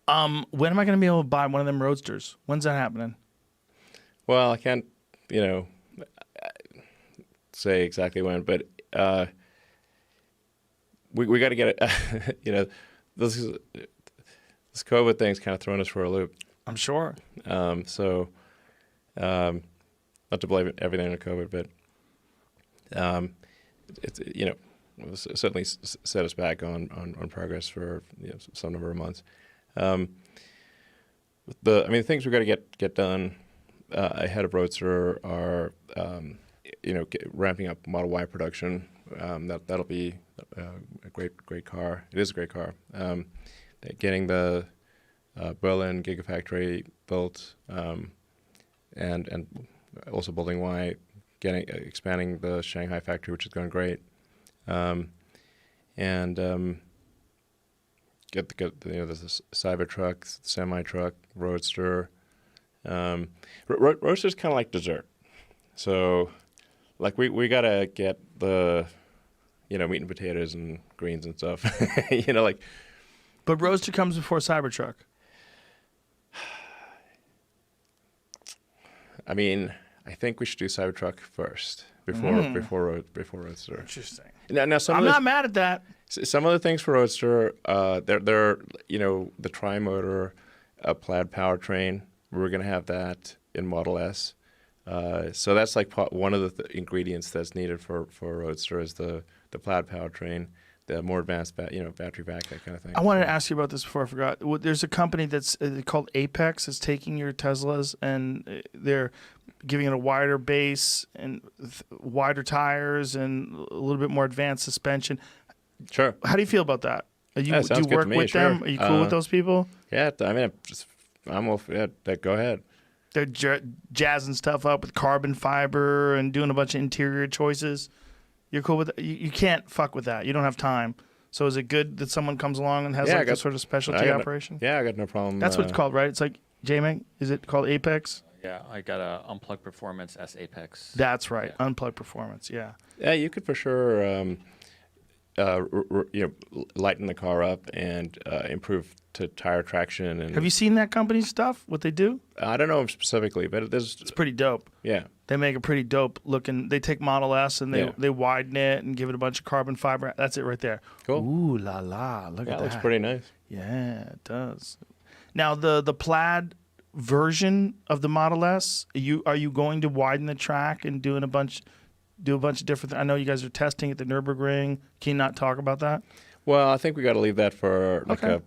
When am I going to be able to buy one of them Roadsters? When's that happening? Well, I can't, say exactly when, but we got to get it. This COVID thing's kind of thrown us for a loop. I'm sure. So, not to blame everything on COVID, but it's it certainly set us back on progress for some number of months. The things we've got to get done ahead of Roadster are ramping up Model Y production. That'll be a great car. It is a great car. Getting the Berlin Gigafactory built, and also building Y, expanding the Shanghai factory, which is going great, and get the Cybertruck, semi-truck, Roadster. Roadster's kind of like dessert, so like we gotta get the meat and potatoes and greens and stuff, like. But Roadster comes before Cybertruck. I think we should do Cybertruck first before Roadster. Interesting. Now I'm not mad at that. Some of the things for Roadster, they're the tri-motor plaid powertrain. We're going to have that in Model S. So that's like one of the ingredients that's needed for Roadster is the plaid powertrain, the more advanced battery pack, that kind of thing. I wanted to ask you about this before I forgot. There's a company that's called Apex is taking your Teslas and they're giving it a wider base and wider tires and a little bit more advanced suspension. Sure. How do you feel about that? Do you work with sure. them? Are you cool with those people? Yeah, I'm all for it. Go ahead. They're jazzing stuff up with carbon fiber and doing a bunch of interior choices. You're cool with that? You can't fuck with that. You don't have time. So is it good that someone comes along and has this sort of specialty operation? I got no problem. That's what it's called, right? It's like, J-Mag, is it called Apex? Yeah, I got a Unplugged Performance S Apex. That's right, yeah. Unplugged Performance, yeah. Yeah, you could for sure lighten the car up and improve to tire traction. And have you seen that company's stuff, what they do? I don't know specifically, but it's pretty dope. Yeah. They make a pretty dope looking. They take Model S and they widen it and give it a bunch of carbon fiber. That's it right there. Cool. Ooh la la! Look at that. That looks pretty nice. Yeah, it does. Now the plaid version of the Model S, are you going to widen the track and do a bunch of different things? I know you guys are testing at the Nürburgring. Can you not talk about that? Well, I think we got to leave that for a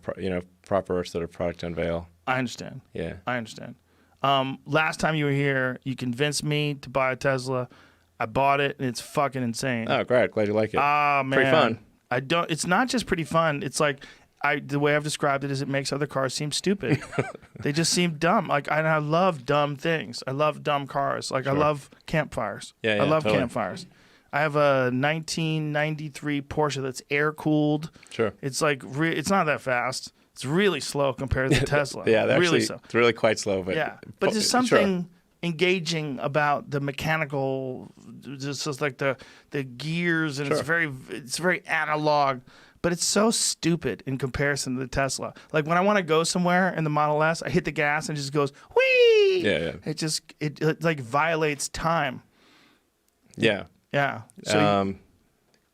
proper sort of product unveil. I understand. Yeah, I understand. Last time you were here, you convinced me to buy a Tesla. I bought it, and it's fucking insane. Oh, great! Glad you like it. Ah, man, pretty fun. It's not just pretty fun. It's like the way I've described it is it makes other cars seem stupid. They just seem dumb. I love dumb things. I love dumb cars. Sure. I love campfires. Yeah, I love totally. campfires. I have a 1993 Porsche that's air cooled. Sure. It's like it's not that fast. It's really slow compared to the Tesla. Yeah, really slow. It's really quite slow. But there's something engaging about the mechanical, just like the gears, and it's very analog. But it's so stupid in comparison to the Tesla. Like when I want to go somewhere in the Model S, I hit the gas and it just goes whee. Yeah. It like violates time. Yeah. Yeah. So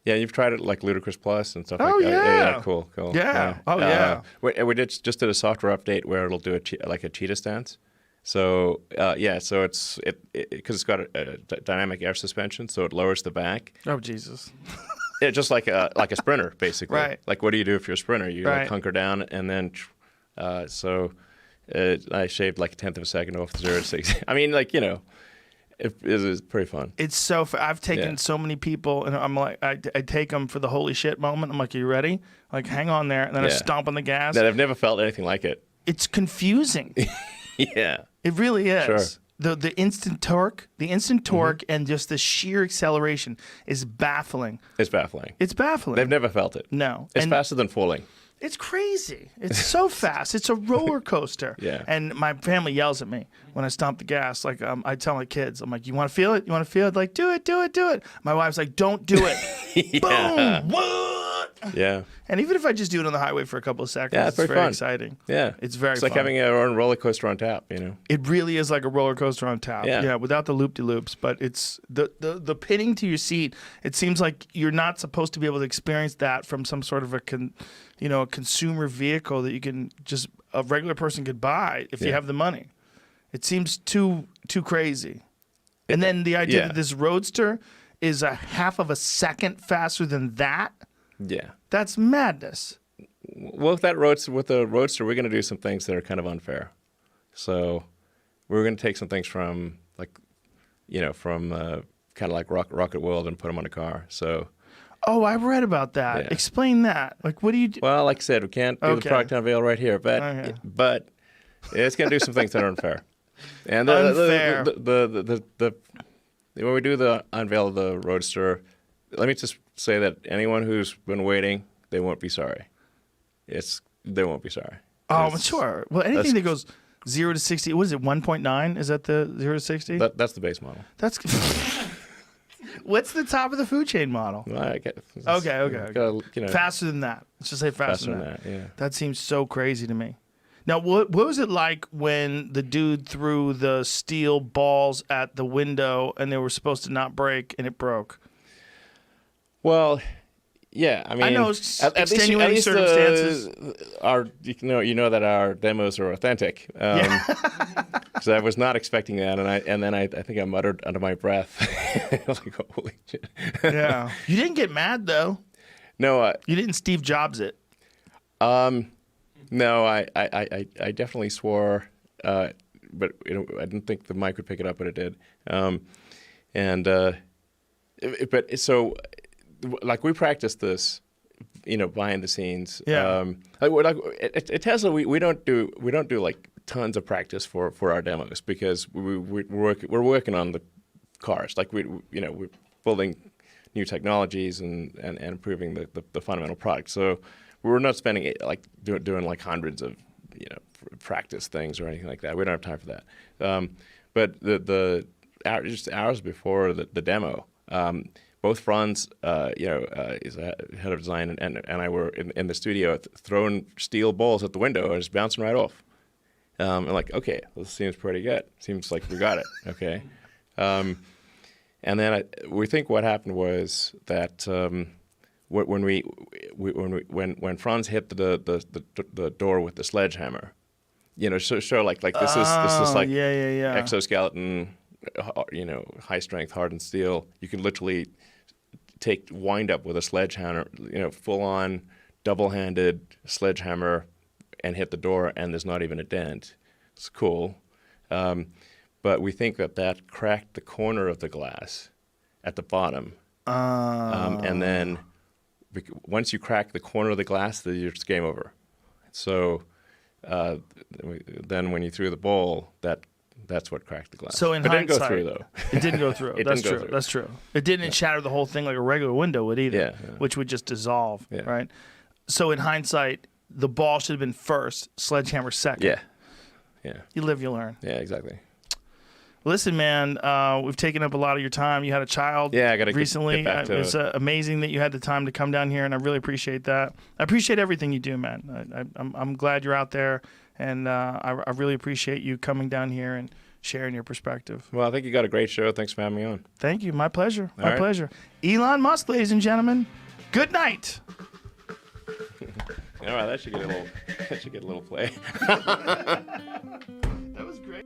yeah, you've tried it like Ludicrous Plus and stuff Oh, like that. yeah. Yeah, cool. Yeah. Oh, yeah. We just did a software update where it'll do like a cheetah stance. So so it's because it's got a dynamic air suspension, so it lowers the back. Oh Jesus. Yeah, just like a sprinter, basically. Right. Like, what do you do if you're a sprinter? You like hunker down, and then I shaved like 1/10 of a second off the 0 to 60. I mean, like it is pretty fun. It's so. I've taken so many people, and I'm like, I take them for the holy shit moment. I'm like, are you ready? Like, hang on there, and then I stomp on the gas. That I've never felt anything like it. It's confusing. Yeah. It really is. Sure. The instant torque, and just the sheer acceleration is baffling. It's baffling. It's baffling. They've never felt it. No. It's faster than falling. It's crazy. It's so fast. It's a roller coaster. Yeah. And my family yells at me when I stomp the gas. Like I tell my kids, I'm like, you want to feel it? You want to feel it? Like, do it, do it, do it. My wife's like, don't do it. Yeah. Boom. What? Yeah. And even if I just do it on the highway for a couple of seconds, Yeah, it's it's very fun. exciting. Yeah. It's very It's like fun. having a roller coaster on tap, you know? It really is like a roller coaster on tap. Yeah. Without the loop-de-loops. But it's the pinning to your seat. It seems like you're not supposed to be able to experience that from some sort of a consumer vehicle that you can just a regular person could buy if you have the money. It seems too crazy. And then the idea that this Roadster is a half of a second faster than that. Yeah. That's madness. Well, with the Roadster, we're going to do some things that are kind of unfair. So we're going to take some things from kind of like Rocket World and put them on a car. So. Oh, I read about that. Yeah. Explain that. Like, what do you do? Well, like I said, we can't do the product unveil right here, but it's going to do some things that are unfair. And Unfair. When we do the unveil of the Roadster, let me just say that anyone who's been waiting, they won't be sorry. They won't be sorry. Oh, sure. Well, anything that goes 0 to 60, what is it, 1.9? Is that the 0 to 60? That's the base model. That's what's the top of the food chain model? Well, Okay. Faster than that. Let's just say faster than that. Yeah. That seems so crazy to me. Now, what was it like when the dude threw the steel balls at the window and they were supposed to not break and it broke? Well, yeah. I mean, I know extenuating circumstances. You know that our demos are authentic. So I was not expecting that, and then I think I muttered under my breath, like, "Holy shit!" Yeah, you didn't get mad though. No, you didn't Steve Jobs it. No, I definitely swore, but I didn't think the mic would pick it up, but it did. But so, like, we practiced this, behind the scenes. Yeah. At Tesla, we don't do like tons of practice for our demos because we're working on the cars. Like we're building new technologies and improving the fundamental product. So we're not spending doing like hundreds of practice things or anything like that. We don't have time for that. But just hours before the demo, both Franz, is a head of design, and I were in the studio throwing steel balls at the window and just bouncing right off. I'm like, okay, this seems pretty good. Seems like we got it. Okay. And then we think what happened was that when Franz hit the door with the sledgehammer, show like this is like exoskeleton, high strength hardened steel. You can literally wind up with a sledgehammer, full on double handed sledgehammer, and hit the door, and there's not even a dent. It's cool. But we think that cracked the corner of the glass at the bottom. And then once you crack the corner of the glass, it's game over. So then when you threw the ball, that's what cracked the glass. So in hindsight, it didn't go through, though. It didn't go through. That's true. It didn't shatter the whole thing like a regular window would either, which would just dissolve, right? So in hindsight, the ball should have been first, sledgehammer second. Yeah. You live, you learn. Yeah, exactly. Listen, man, we've taken up a lot of your time. You had a child recently. Get back to it's amazing that you had the time to come down here, and I really appreciate that. I appreciate everything you do, man. I'm glad you're out there, and I really appreciate you coming down here and sharing your perspective. Well, I think you got a great show. Thanks for having me on. Thank you. My pleasure. All right. Pleasure. Elon Musk, ladies and gentlemen. Good night. All right, that should get a little play. That was great.